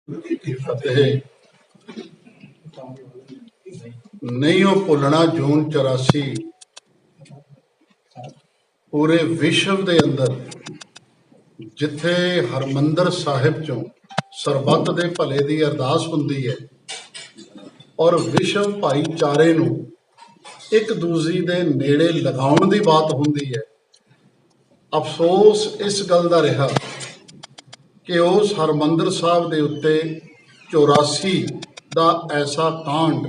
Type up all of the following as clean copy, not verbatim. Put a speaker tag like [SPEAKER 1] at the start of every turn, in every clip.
[SPEAKER 1] की फतेह। नहीं हो भुलना जून 84 पूरे विश्व के अंदर जिथे हरमंदर साहिब चों सरबत दे भले की अरदास हुंदी है और विश्व भाईचारे नूं एक दूसरी दे नेड़े लगाउण दी बात हुंदी है। अफसोस इस गल दा रहा कि उस हरमंदर साहब दे उत्ते 84 दा ऐसा कांड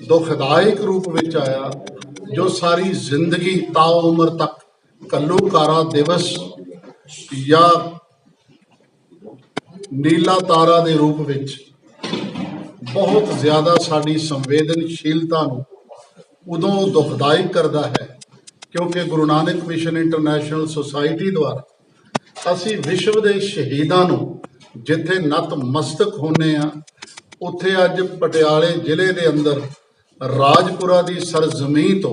[SPEAKER 1] दुखदायक रूप विच आया जो सारी जिंदगी ताउम्र तक घल्लूकारा दिवस या नीला तारा दे रूप विच बहुत ज्यादा साडी संवेदनशीलता नूं उदों दुखदायक करता है क्योंकि Guru Nanak mission international society द्वारा असी विश्व के शहीदों नूं जिथे नतमस्तक होने आ उत्थे अज पटियाले जिले के अंदर राजपुरा की सरजमी तो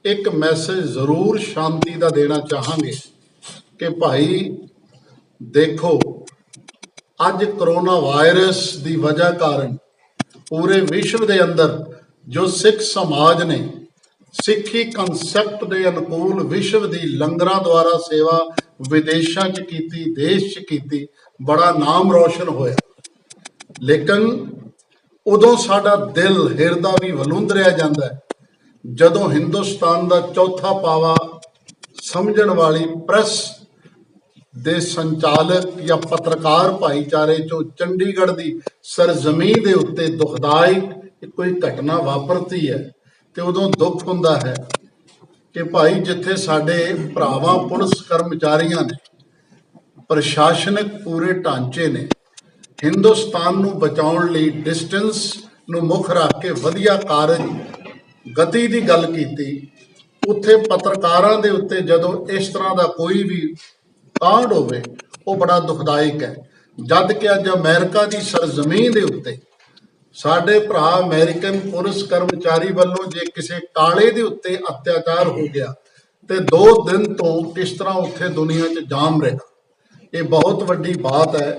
[SPEAKER 1] एक मैसेज जरूर शांति का देना चाहांगे कि भाई देखो अज करोना वायरस की वजह कारण पूरे विश्व के अंदर जो सिख समाज ने सिखी कंसैप्ट के अनुकूल विश्व की लंगरां द्वारा सेवा विदेशों च कीती, देश च कीती, बड़ा नाम रोशन होया। लेकिन उदों साडा दिल हिरदा भी वलुंदरिया जांदा है जदों हिंदुस्तान का चौथा पावा समझण वाली प्रैस दे संचालक या पत्रकार भाईचारे चो चंडीगढ़ की सरजमी के उत्ते दुखदायक कोई घटना वापरती है तो उदों दुख हुंदा है कि भाई जिथे साडे भरावां पुलिस कर्मचारियों ने प्रशासनिक पूरे ढांचे ने हिंदुस्तान नूं बचाउण लई डिस्टेंस नूं मुख रख के वधिया कारज गति की गल कीती, उत्थे पत्रकारां दे उत्ते जदों इस तरह का कोई भी कांड होवे वो बड़ा दुखदायक है। जद कि अज अमेरिका की सरजमीन के उत्ते साडे भरा अमेरिकन पुलिस कर्मचारी वालों जे किसी काले के उत्ते अत्याचार हो गया तो 2 दिन तो किस तरह उत्थे दुनिया च जाम रहा, ये बहुत वड्डी बात है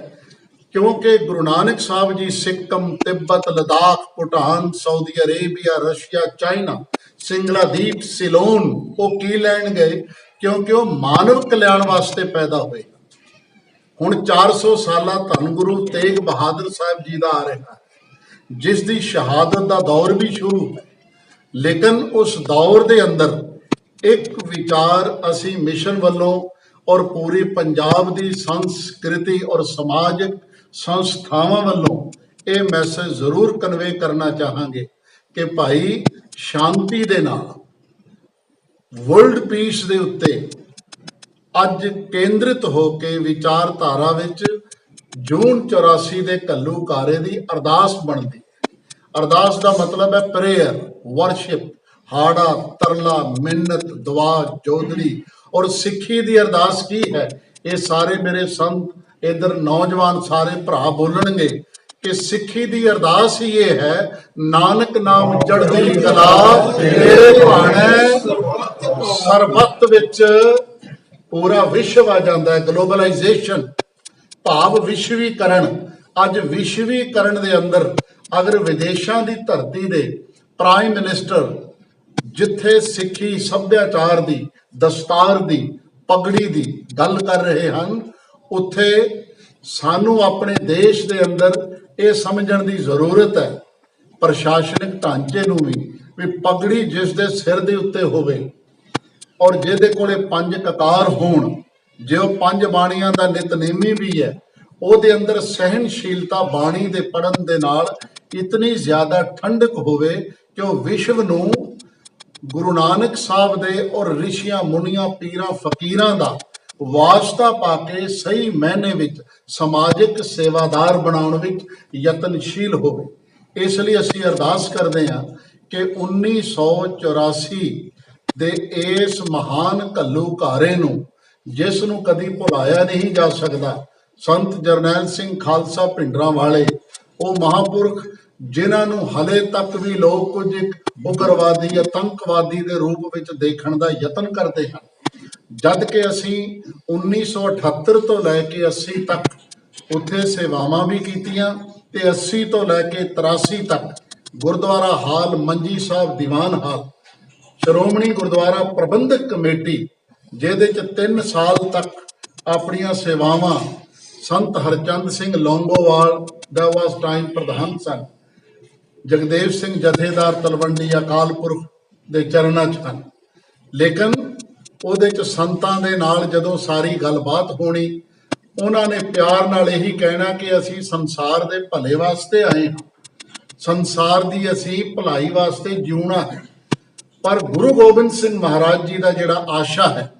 [SPEAKER 1] क्योंकि Guru Nanak Sahab ji Sikkim, Tibet, Ladakh, Bhutan, Saudi Arabia, Russia, China, Singladip, Ceylon वो की लैन गए क्योंकि वो मानव कल्याण वास्ते पैदा हुए। हुण 400 साला धन गुरु तेग बहादुर साहब जी का आ रहा है जिस दी शहादत का दौर भी शुरू है, लेकिन उस दौर के अंदर एक विचार असी मिशन वालों और पूरी पंजाब की संस्कृति और समाजिक संस्थावां वालों ये मैसेज जरूर कन्वे करना चाहांगे कि भाई शांति दे नाल वर्ल्ड पीस दे उत्ते अज केंद्रित होके विचारधारा विच जून 84 दे घल्लूकारे दी अरदास बनदी है। अरदास का मतलब है प्रेयर, वर्शिप, हाड़ा, तरला, मिन्नत, दुआ, जोदड़ी और सिक्खी दी अरदास की है। ये सारे मेरे संत इधर नौजवान सारे भरा बोलणगे कि सिक्खी दी अरदास ही ये है, नानक नाम चढ़दी कला तेरे भाणे सरबत विच पूरा विश्व आ जाता है। ग्लोबलाइजेशन भाव विश्वीकरण, अज विश्वीकरण के अंदर अगर विदेशों की धरती दे प्राइम मिनिस्टर जिथे सिक्खी सभ्याचार की, दस्तार की, पगड़ी की गल कर रहे हैं, उत्थे सानू अपने देश के अंदर ये समझण की जरूरत है प्रशासनिक ढांचे नूं भी पगड़ी जिस दे सिर दे उत्ते होवे और जिहदे कोले 5 ककार होण, जो 5 बाणियां दा नितनेमी भी है, ਉਹਦੇ अंदर सहनशीलता बाणी दे पढ़न दे नाल इतनी ज्यादा ठंडक होवे कि वह विश्व नूं गुरु नानक साहब दे और ऋषियां मुनियां पीरां फकीरां दा वास्ता पाके सही मैने विच समाजिक सेवादार बनाउण विच यतनशील होवे। इसलिए असीं अरदास करदे हां कि 1984 दे इस महान घल्लूकारे नूं जिस नूं कदी भुलाया नहीं जा सकदा, संत जरनैल सिंह खालसा भिंडरां वाले वो महापुरख जिन्होंने हले तक भी लोग कुछ एक उग्रवादी आतंकवादी के रूप में देखने का यतन करते हैं, जद कि असी 1978 तो लैके 80 तक ਉੱਥੇ ਸੇਵਾਵਾਂ ਵੀ ਕੀਤੀਆਂ ਤੇ 80 ਤੋਂ ਲੈ ਕੇ 83 ਤੱਕ ਗੁਰਦੁਆਰਾ ਹਾਲ ਮੰਜੀ ਸਾਹਿਬ ਦੀਵਾਨ ਹਾਲ ਸ਼੍ਰੋਮਣੀ ਗੁਰਦੁਆਰਾ ਪ੍ਰਬੰਧਕ ਕਮੇਟੀ ਜਿਹਦੇ 'ਚ 3 ਸਾਲ ਤੱਕ ਆਪਣੀਆਂ ਸੇਵਾਵਾਂ ਸੰਤ ਹਰਚੰਦ ਸਿੰਘ ਲੌਂਗੋਵਾਲ ਦਾ ਵਾਸ ਟਾਈਮ ਪ੍ਰਧਾਨ ਸਨ, ਜਗਦੇਵ ਸਿੰਘ ਜਥੇਦਾਰ ਤਲਵੰਡੀ ਅਕਾਲ ਪੁਰਖ ਦੇ ਚਰਨਾਂ 'ਚ ਹਨ। ਲੇਕਿਨ ਉਹਦੇ 'ਚ ਸੰਤਾਂ ਦੇ ਨਾਲ ਜਦੋਂ ਸਾਰੀ ਗੱਲਬਾਤ ਹੋਣੀ, ਉਹਨਾਂ ਨੇ ਪਿਆਰ ਨਾਲ ਇਹੀ ਕਹਿਣਾ ਕਿ ਅਸੀਂ ਸੰਸਾਰ ਦੇ ਭਲੇ ਵਾਸਤੇ ਆਏ ਹਾਂ, ਸੰਸਾਰ ਦੀ ਅਸੀਂ ਭਲਾਈ ਵਾਸਤੇ ਜਿਉਣਾ ਹੈ। ਪਰ ਗੁਰੂ ਗੋਬਿੰਦ ਸਿੰਘ ਮਹਾਰਾਜ ਜੀ ਦਾ ਜਿਹੜਾ ਆਸ਼ਾ ਹੈ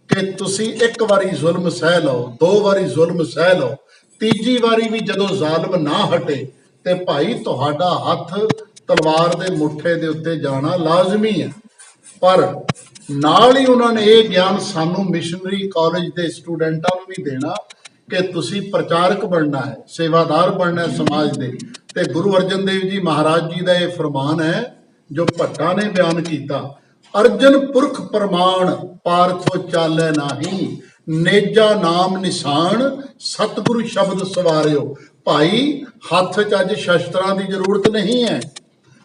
[SPEAKER 1] ਕਿ ਤੁਸੀਂ ਇੱਕ ਵਾਰੀ ਜ਼ੁਲਮ ਸਹਿ ਲਓ, 2 ਵਾਰੀ ਜ਼ੁਲਮ ਸਹਿ ਲਓ, ਤੀਜੀ ਵਾਰੀ ਵੀ ਜਦੋਂ ਜ਼ਾਲਮ ਨਾ ਹਟੇ ਤੇ ਭਾਈ ਤੁਹਾਡਾ ਹੱਥ ਤਲਵਾਰ ਦੇ ਮੁੱਠੇ ਦੇ ਉੱਤੇ ਜਾਣਾ ਲਾਜ਼ਮੀ ਹੈ। ਪਰ ਨਾਲ ਹੀ ਉਹਨਾਂ ਨੇ ਇਹ ਗਿਆਨ ਸਾਨੂੰ ਮਿਸ਼ਨਰੀ ਕਾਲਜ ਦੇ ਸਟੂਡੈਂਟਾਂ ਨੂੰ ਵੀ ਦੇਣਾ ਕਿ ਤੁਸੀਂ ਪ੍ਰਚਾਰਕ ਬਣਨਾ ਹੈ, ਸੇਵਾਦਾਰ ਬਣਨਾ ਹੈ ਸਮਾਜ ਦੇ। ਤੇ ਗੁਰੂ ਅਰਜਨ ਦੇਵ ਜੀ ਮਹਾਰਾਜ ਜੀ ਦਾ ਇਹ ਫਰਮਾਨ ਹੈ ਜੋ ਭੱਟਾ ਨੇ ਬਿਆਨ ਕੀਤਾ, ਅਰਜਨ ਪੁਰਖ ਪ੍ਰਮਾਣ ਪਾਰਥੋ ਚਾਲੈ ਨਾਹੀ, ਨੇਜਾ ਨਾਮ ਨਿਸ਼ਾਨ ਸਤਿਗੁਰੂ ਸ਼ਬਦ ਸਵਾਰਿਓ। ਭਾਈ ਹੱਥ 'ਚ ਅੱਜ ਸ਼ਸਤਰਾਂ ਦੀ ਜ਼ਰੂਰਤ ਨਹੀਂ ਹੈ,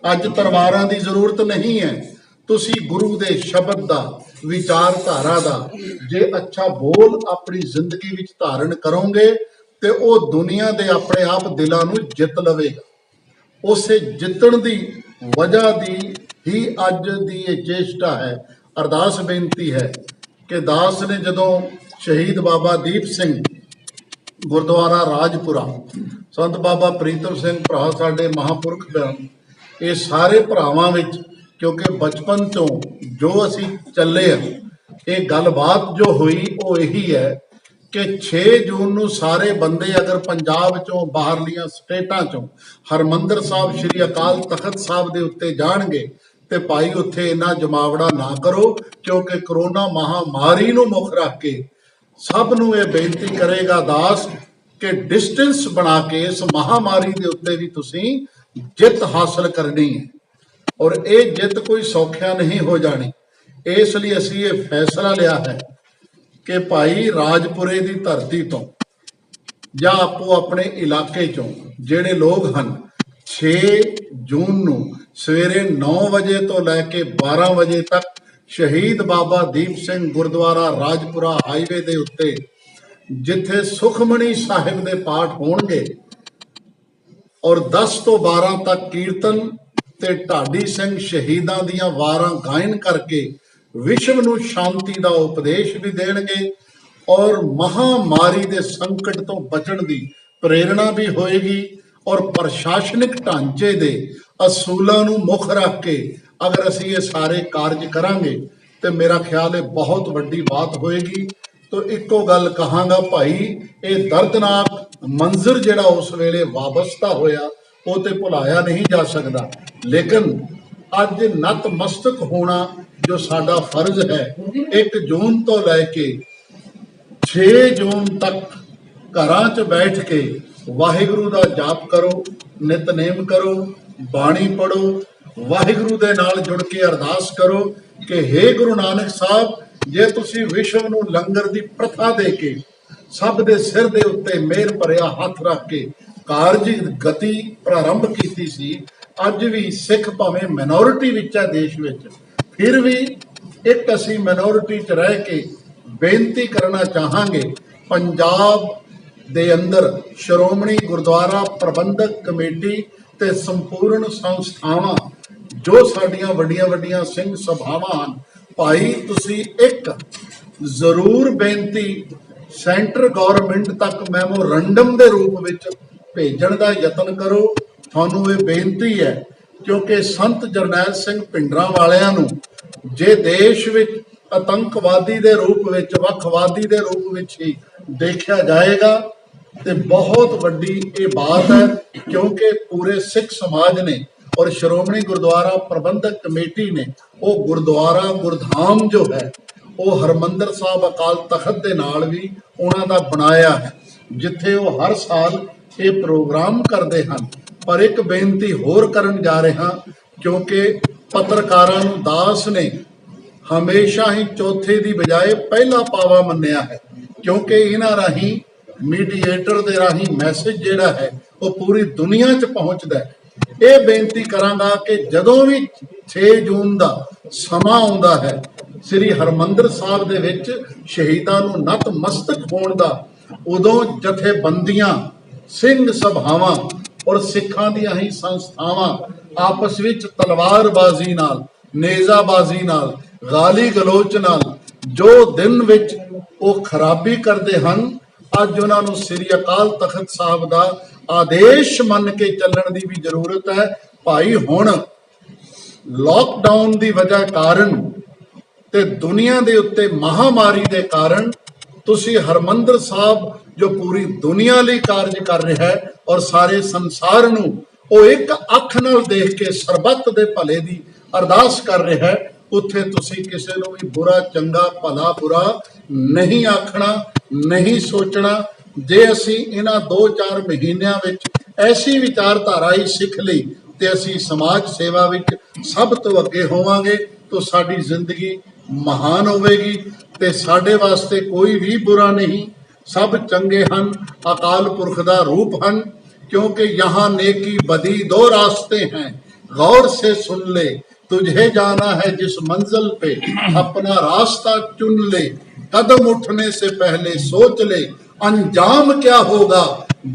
[SPEAKER 1] ਅੱਜ ਤਲਵਾਰਾਂ ਦੀ ਜ਼ਰੂਰਤ ਨਹੀਂ ਹੈ। ਤੁਸੀਂ ਗੁਰੂ ਦੇ ਸ਼ਬਦ ਦਾ, ਵਿਚਾਰਧਾਰਾ ਦਾ ਜੇ ਅੱਛਾ ਬੋਲ ਆਪਣੀ ਜ਼ਿੰਦਗੀ ਵਿੱਚ ਧਾਰਨ ਕਰੋਗੇ ਤੇ ਉਹ ਦੁਨੀਆ ਦੇ ਆਪਣੇ ਆਪ ਦਿਲਾਂ ਨੂੰ ਜਿੱਤ ਲਵੇਗਾ। ਉਸੇ ਜਿੱਤਣ ਦੀ ਵਜ੍ਹਾ ਦੀ ਹੀ ਅੱਜ ਦੀ ਇਹ ਚੇਸ਼ਟਾ ਹੈ। ਅਰਦਾਸ ਬੇਨਤੀ ਹੈ ਕਿ ਦਾਸ ਨੇ ਜਦੋਂ ਸ਼ਹੀਦ ਬਾਬਾ ਦੀਪ ਸਿੰਘ ਗੁਰਦੁਆਰਾ ਰਾਜਪੁਰਾ, ਸੰਤ ਬਾਬਾ ਪ੍ਰੀਤਮ ਸਿੰਘ ਭਰਾ ਸਾਡੇ ਮਹਾਂਪੁਰਖ ਬਣ, ਇਹ ਸਾਰੇ ਭਰਾਵਾਂ ਵਿੱਚ ਕਿਉਂਕਿ ਬਚਪਨ ਤੋਂ ਜੋ ਅਸੀਂ ਚੱਲੇ ਆ, ਇਹ ਗੱਲਬਾਤ ਜੋ ਹੋਈ ਉਹ ਇਹੀ ਹੈ ਕਿ 6 ਜੂਨ ਨੂੰ ਸਾਰੇ ਬੰਦੇ ਅਗਰ ਪੰਜਾਬ ਚੋਂ ਬਾਹਰਲੀਆਂ ਸਟੇਟਾਂ ਚੋਂ ਹਰਮੰਦਰ ਸਾਹਿਬ ਸ੍ਰੀ ਅਕਾਲ ਤਖਤ ਸਾਹਿਬ ਦੇ ਉੱਤੇ ਜਾਣਗੇ ਤੇ ਭਾਈ ਉੱਥੇ ਇੰਨਾ ਜਮਾਵੜਾ ਨਾ ਕਰੋ, ਕਿਉਂਕਿ ਕਰੋਨਾ ਮਹਾਮਾਰੀ ਨੂੰ ਮੁੱਖ ਰੱਖ ਕੇ ਸਭ ਨੂੰ ਇਹ ਬੇਨਤੀ ਕਰੇਗਾ ਦਾਸ ਕਿ ਡਿਸਟੈਂਸ ਬਣਾ ਕੇ ਇਸ ਮਹਾਮਾਰੀ ਦੇ ਉੱਤੇ ਵੀ ਤੁਸੀਂ ਜਿੱਤ ਹਾਸਲ ਕਰਨੀ ਹੈ। ਔਰ ਇਹ ਜਿੱਤ ਕੋਈ ਸੌਖਿਆ ਨਹੀਂ ਹੋ ਜਾਣੀ। ਇਸ ਲਈ ਅਸੀਂ ਇਹ ਫੈਸਲਾ ਲਿਆ ਹੈ ਕਿ ਭਾਈ ਰਾਜਪੁਰੇ ਦੀ ਧਰਤੀ ਤੋਂ ਜਾਂ ਆਪੋ ਆਪਣੇ ਇਲਾਕੇ ਚੋਂ ਜਿਹੜੇ ਲੋਕ ਹਨ 6 ਜੂਨ ਨੂੰ ਸਵੇਰੇ 9 ਵਜੇ ਤੋਂ ਲੈ ਕੇ 12 ਵਜੇ ਤੱਕ ਸ਼ਹੀਦ ਬਾਬਾ ਦੀਪ ਸਿੰਘ ਗੁਰਦੁਆਰਾ ਰਾਜਪੁਰਾ ਹਾਈਵੇ ਦੇ ਉੱਤੇ ਜਿੱਥੇ ਸੁਖਮਣੀ ਸਾਹਿਬ ਦੇ ਪਾਠ ਹੋਣਗੇ ਔਰ 10 ਤੋਂ 12 ਤੱਕ ਕੀਰਤਨ ਤੇ ਢਾਡੀ ਸਿੰਘ ਸ਼ਹੀਦਾਂ ਦੀਆਂ ਵਾਰਾਂ ਗਾਇਨ ਕਰਕੇ ਵਿਸ਼ਵ ਨੂੰ ਸ਼ਾਂਤੀ ਦਾ ਉਪਦੇਸ਼ ਵੀ ਦੇਣਗੇ ਔਰ ਮਹਾਮਾਰੀ ਦੇ ਸੰਕਟ ਤੋਂ ਬਚਣ ਦੀ ਪ੍ਰੇਰਣਾ ਵੀ ਹੋਏਗੀ। ਔਰ ਪ੍ਰਸ਼ਾਸਨਿਕ ਢਾਂਚੇ ਦੇ ਅਸੂਲਾਂ ਨੂੰ ਮੁੱਖ ਰੱਖ ਕੇ ਅਗਰ ਅਸੀਂ ਇਹ ਸਾਰੇ ਕਾਰਜ ਕਰਾਂਗੇ ਤੇ ਮੇਰਾ ਖਿਆਲ ਹੈ ਬਹੁਤ ਵੱਡੀ ਬਾਤ ਹੋਏਗੀ। तो इको गल कहांगा भाई, ये दर्दनाक मंजर जिहड़ा उस वेले वाबस्ता होया वो तो भुलाया नहीं जा सकता, लेकिन अज नतमस्तक होना जो साडा फर्ज है 1 जून तो लैके 6 जून तक घरां च बैठ के वाहिगुरू दा जाप करो, नितनेम करो, बाणी पढ़ो, वाहिगुरू दे नाल जुड़ के अरदास करो कि हे गुरु नानक साहब जे तुसी विश्व नूं लंगर दी प्रथा दे के सब दे सिर दे उत्ते मेहर भरिया हथ रख के कारज गति प्रारंभ कीती सी, अज भी सिख भावें मिनोरिटी विच है देश विच, फिर भी एक असीं मिनोरिटी च रह के बेनती करना चाहांगे पंजाब दे अंदर श्रोमणी गुरुद्वारा प्रबंधक कमेटी ते संपूर्ण संस्थावां जो साडियां वड्डियां वड्डियां सिंह सभावां हन, भाई तुसी एक जरूर बेनती सेंटर गौरमेंट तक मैमोरंडम के रूप में भेजण का यतन करो। थानू ये बेनती है क्योंकि संत जरनैल सिंह पिंडरां वालियां नू जे देश विच आतंकवादी के रूप में, वखवादी के रूप में ही देखा जाएगा तो बहुत वड्डी ये बात है, क्योंकि पूरे सिख समाज ने और श्रोमणी गुरुद्वारा प्रबंधक कमेटी ने वो गुरुद्वारा गुरधाम जो है वो हरमंदर साहब अकाल तखत के नाल भी उन्होंने बनाया है, जिथे वो हर साल ये प्रोग्राम करते हैं। पर एक बेनती होर करन जा रहे हैं, क्योंकि पत्रकारां नूं दास ने हमेशा ही चौथे की बजाय पहला पावा मन्निया है, क्योंकि इन्हां राही ਮੀਡੀਏਟਰ ਦੇ ਰਾਹੀਂ ਮੈਸੇਜ ਜਿਹੜਾ ਹੈ ਉਹ ਪੂਰੀ ਦੁਨੀਆ 'ਚ ਪਹੁੰਚਦਾ ਹੈ। ਇਹ ਬੇਨਤੀ ਕਰਾਂਗਾ ਕਿ ਜਦੋਂ ਵੀ 6 ਜੂਨ ਦਾ ਸਮਾਂ ਆਉਂਦਾ ਹੈ, ਸ੍ਰੀ ਹਰਮੰਦਰ ਸਾਹਿਬ ਦੇ ਵਿੱਚ ਸ਼ਹੀਦਾਂ ਨੂੰ ਨਤਮਸਤਕ ਹੋਣ ਦਾ, ਉਦੋਂ ਜਥੇਬੰਦੀਆਂ, ਸਿੰਘ ਸਭਾਵਾਂ ਔਰ ਸਿੱਖਾਂ ਦੀਆਂ ਹੀ ਸੰਸਥਾਵਾਂ ਆਪਸ ਵਿੱਚ ਤਲਵਾਰਬਾਜ਼ੀ ਨਾਲ, ਨੇਜ਼ਾਬਾਜ਼ੀ ਨਾਲ, ਗਾਲੀ ਗਲੋਚ ਨਾਲ ਜੋ ਦਿਨ ਵਿੱਚ ਉਹ ਖਰਾਬੀ ਕਰਦੇ ਹਨ, ਅੱਜ ਉਹਨਾਂ ਨੂੰ ਸ੍ਰੀ ਅਕਾਲ ਤਖਤ ਸਾਹਿਬ ਦਾ ਆਦੇਸ਼ ਮੰਨ ਕੇ ਚੱਲਣ ਦੀ ਵੀ ਜ਼ਰੂਰਤ ਹੈ। ਭਾਈ ਹੁਣ ਲਾਕਡਾਊਨ ਦੀ ਵਜ੍ਹਾ ਕਾਰਨ ਤੇ ਦੁਨੀਆ ਦੇ ਉੱਤੇ ਮਹਾਮਾਰੀ ਦੇ ਕਾਰਨ ਤੁਸੀਂ ਹਰਮੰਦਰ ਸਾਹਿਬ ਜੋ ਪੂਰੀ ਦੁਨੀਆ ਲਈ ਕਾਰਜ ਕਰ ਰਿਹਾ ਹੈ ਔਰ ਸਾਰੇ ਸੰਸਾਰ ਨੂੰ ਉਹ ਇੱਕ ਅੱਖ ਨਾਲ ਦੇਖ ਕੇ ਸਰਬੱਤ ਦੇ ਭਲੇ ਦੀ ਅਰਦਾਸ ਕਰ ਰਿਹਾ ਹੈ, ਉੱਥੇ ਤੁਸੀਂ ਕਿਸੇ ਨੂੰ ਵੀ ਬੁਰਾ ਚੰਗਾ, ਭਲਾ ਬੁਰਾ ਨਹੀਂ ਆਖਣਾ, ਨਹੀਂ ਸੋਚਣਾ। ਜੇ ਅਸੀਂ ਇਹਨਾਂ 2-4 ਮਹੀਨਿਆਂ ਵਿੱਚ ਐਸੀ ਵਿਚਾਰਧਾਰਾ ਹੀ ਸਿੱਖ ਲਈ ਤੇ ਅਸੀਂ ਸਮਾਜ ਸੇਵਾ ਵਿੱਚ ਸਭ ਤੋਂ ਅੱਗੇ ਹੋਵਾਂਗੇ ਤਾਂ ਸਾਡੀ ਜ਼ਿੰਦਗੀ ਮਹਾਨ ਹੋਵੇਗੀ ਤੇ ਸਾਡੇ ਵਾਸਤੇ ਕੋਈ ਵੀ ਬੁਰਾ ਨਹੀਂ, ਸਭ ਚੰਗੇ ਹਨ, ਅਕਾਲ ਪੁਰਖ ਦਾ ਰੂਪ ਹਨ। क्योंकि यहाँ नेकी बदी 2 रास्ते हैं, गौर से सुन ले, तुझे जाना है जिस मंजिल पे, अपना रास्ता चुन ले, कदम उठने से पहले सोच ले, अंजाम क्या होगा,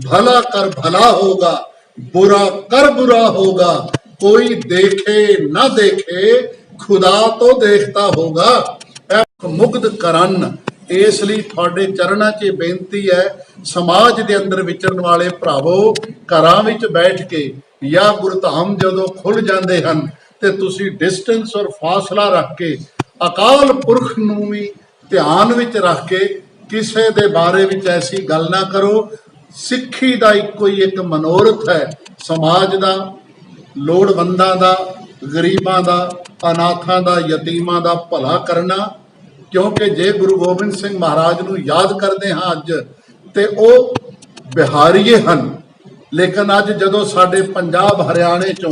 [SPEAKER 1] भला कर भला होगा, बुरा कर बुरा होगा, कोई देखे ना देखे खुदा तो देखता होगा। मुग्ध करन ਇਸ ਲਈ ਤੁਹਾਡੇ ਚਰਨਾਂ 'ਚ ਬੇਨਤੀ ਹੈ, ਸਮਾਜ ਦੇ ਅੰਦਰ ਵਿਚਰਨ ਵਾਲੇ ਭਰਾਵੋ, ਘਰਾਂ ਵਿੱਚ ਬੈਠ ਕੇ ਜਾਂ ਗੁਰਧਾਮ ਜਦੋਂ ਖੁੱਲ ਜਾਂਦੇ ਹਨ ਤੇ ਤੁਸੀਂ ਡਿਸਟੈਂਸ ਔਰ ਫਾਸਲਾ ਰੱਖ ਕੇ ਅਕਾਲ ਪੁਰਖ ਨੂੰ ਵੀ ਧਿਆਨ ਵਿੱਚ ਰੱਖ ਕੇ ਕਿਸੇ ਦੇ ਬਾਰੇ ਵਿੱਚ ਐਸੀ ਗੱਲ ਨਾ ਕਰੋ। ਸਿੱਖੀ ਦਾ ਇੱਕੋ ਹੀ ਇੱਕ ਮਨੋਰਥ ਹੈ, ਸਮਾਜ ਦਾ, ਲੋੜਵੰਦਾਂ ਦਾ, ਗਰੀਬਾਂ ਦਾ, ਅਨਾਥਾਂ ਦਾ, ਯਤੀਮਾਂ ਦਾ ਭਲਾ ਕਰਨਾ। ਕਿਉਂਕਿ ਜੇ ਗੁਰੂ ਗੋਬਿੰਦ ਸਿੰਘ ਮਹਾਰਾਜ ਨੂੰ ਯਾਦ ਕਰਦੇ ਹਾਂ ਅੱਜ ਤੇ ਉਹ ਬਿਹਾਰੀਏ ਹਨ, ਲੇਕਿਨ ਅੱਜ ਜਦੋਂ ਸਾਡੇ ਪੰਜਾਬ ਹਰਿਆਣੇ ਚੋਂ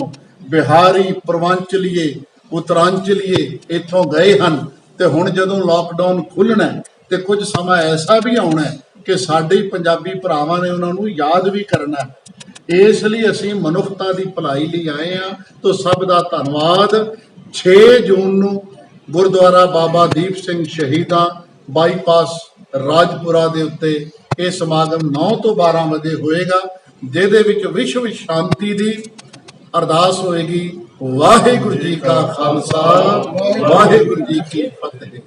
[SPEAKER 1] ਬਿਹਾਰੀ, ਪੂਰਵਾਂਚਲੀਏ, ਉੱਤਰਾਂਚਲੀਏ ਇੱਥੋਂ ਗਏ ਹਨ ਤੇ ਹੁਣ ਜਦੋਂ ਲਾਕਡਾਊਨ ਖੁੱਲ੍ਹਣਾ ਤੇ ਕੁਝ ਸਮਾਂ ਐਸਾ ਵੀ ਆਉਣਾ ਕਿ ਸਾਡੇ ਪੰਜਾਬੀ ਭਰਾਵਾਂ ਨੇ ਉਹਨਾਂ ਨੂੰ ਯਾਦ ਵੀ ਕਰਨਾ। ਇਸ ਲਈ ਅਸੀਂ ਮਨੁੱਖਤਾ ਦੀ ਭਲਾਈ ਲਈ ਆਏ ਹਾਂ। ਤਾਂ ਸਭ ਦਾ ਧੰਨਵਾਦ। 6 ਜੂਨ ਨੂੰ ਗੁਰਦੁਆਰਾ ਬਾਬਾ ਦੀਪ ਸਿੰਘ ਸ਼ਹੀਦਾਂ ਬਾਈਪਾਸ ਰਾਜਪੁਰਾ ਦੇ ਉੱਤੇ ਇਹ ਸਮਾਗਮ 9 ਤੋਂ 12 ਵਜੇ ਹੋਏਗਾ, ਜਿਹਦੇ ਵਿੱਚ ਵਿਸ਼ਵ ਸ਼ਾਂਤੀ ਦੀ ਅਰਦਾਸ ਹੋਏਗੀ। ਵਾਹਿਗੁਰੂ ਜੀ ਕਾ ਖਾਲਸਾ, ਵਾਹਿਗੁਰੂ ਜੀ ਕੀ ਫਤਿਹ।